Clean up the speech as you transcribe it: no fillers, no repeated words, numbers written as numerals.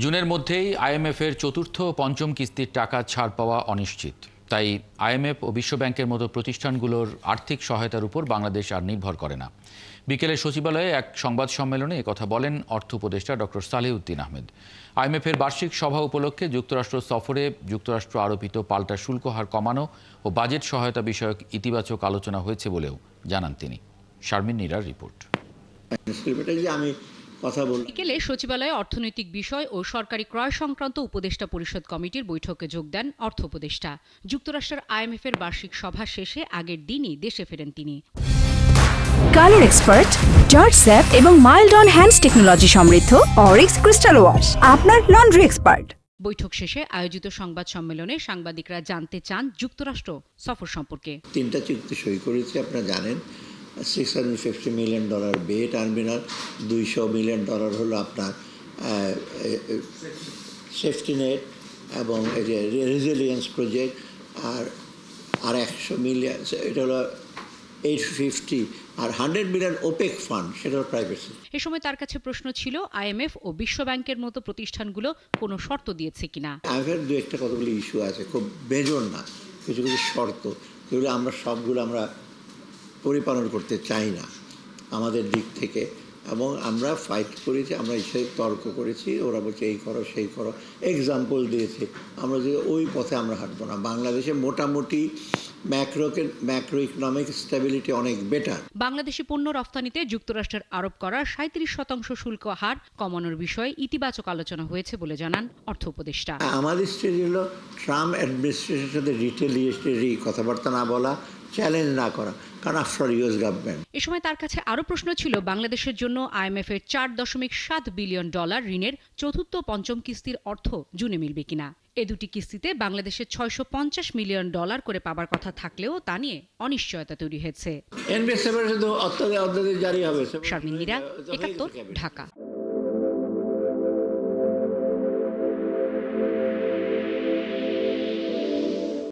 জুনের মধ্যেই আইএমএফের চতুর্থ ও পঞ্চম কিস্তির টাকা ছাড় পাওয়া অনিশ্চিত। তাই আইএমএফ ও বিশ্বব্যাংকের মতো প্রতিষ্ঠানগুলোর আর্থিক সহায়তার উপর বাংলাদেশ আর নির্ভর করে না। বিকেলে সচিবালয়ে এক সংবাদ সম্মেলনে একথা বলেন অর্থ উপদেষ্টা ডক্টর সালেহউদ্দিন আহমেদ। আইএমএফের বার্ষিক সভা উপলক্ষে যুক্তরাষ্ট্র সফরে যুক্তরাষ্ট্র আরোপিত পাল্টা শুল্ক হার কমানো ও বাজেট সহায়তা বিষয়ক ইতিবাচক আলোচনা হয়েছে বলেও জানান তিনি। শারমিন নীরার রিপোর্ট। বিকেলে সচিবালয়ে অর্থনৈতিক বিষয় ও সরকারি ক্রয় সংক্রান্ত উপদেষ্টা পরিষদ কমিটির বৈঠকে যোগ দেন অর্থ উপদেষ্টা। যুক্তরাষ্ট্রের আইএমএফের বার্ষিক সভা শেষে আগের দিনই দেশে ফেরেন তিনি। কালার এক্সপার্ট, জর্জ স্যাপ এবং মাইল্ড অন হ্যান্ডস টেকনোলজি সমৃদ্ধ অরিক্স ক্রিস্টাল ওয়াশ আপনার লন্ড্রি এক্সপার্ট। বৈঠক শেষে আয়োজিত সংবাদ সম্মেলনে সাংবাদিকরা জানতে চান যুক্তরাষ্ট্র সফর সম্পর্কে। 3টা চুক্তি সই করেছে, আপনারা জানেন। $650 মিলিয়ন বে টার্মিনাল, $200 মিলিয়ন হলো আপনার সেফটি নেট এবং এই যে রেজিলিয়েন্স প্রজেক্ট, আর 100 মিলিয়ন এটা হলো 850, আর 100 মিলিয়ন ওপেক ফান্ড, সেটা হলো প্রাইভেট। এ সময় তার কাছে প্রশ্ন ছিল আইএমএফ ও বিশ্বব্যাংকের মতো প্রতিষ্ঠানগুলো কোনো শর্ত দিয়েছে কিনা। আইএমএফের দু একটা কতগুলো ইস্যু আছে, খুব বেজোর না, কিছু কিছু শর্ত, যেগুলো আমরা সবগুলো আমরা পরিপালন করতে চাই না আমাদের দিক থেকে, এবং আমরা ফাইট করেছি, আমরা এসে তর্ক করেছি, ওরা বলছে এই করো সেই করো, এক্সাম্পল দিয়েছে। আমরা যে ওই পথে আমরা হাঁটবো না। বাংলাদেশে মোটামুটি ম্যাক্রো ইকোনমিক স্টেবিলিটি অনেক বেটার। বাংলাদেশি পণ্য রফতানিতে যুক্তরাষ্ট্রের আরোপ করা 37% শুল্ক হার কমানোর বিষয়ে ইতিবাচক আলোচনা হয়েছে বলে জানান অর্থ উপদেষ্টা। আমাদের স্টেজ হলো ট্রাম্প অ্যাডমিনিস্ট্রেশনের সাথে রিটেলিয়েটরি কথাবার্তা না বলা, চ্যালেঞ্জ না করা, কারণ আফটার ইউএস গভর্নমেন্ট। এ সময় তার কাছে আরও প্রশ্ন ছিল বাংলাদেশের জন্য আইএমএফ এর $4.7 বিলিয়ন ঋণের চতুর্থ পঞ্চম কিস্তির অর্থ জুনে মিলবে কিনা। এ দুটি কিস্তিতে বাংলাদেশের $650 মিলিয়ন করে পাবার কথা থাকলেও তা নিয়ে অনিশ্চয়তা তৈরি হয়েছে। শারমিন মীরা, 71, ঢাকা।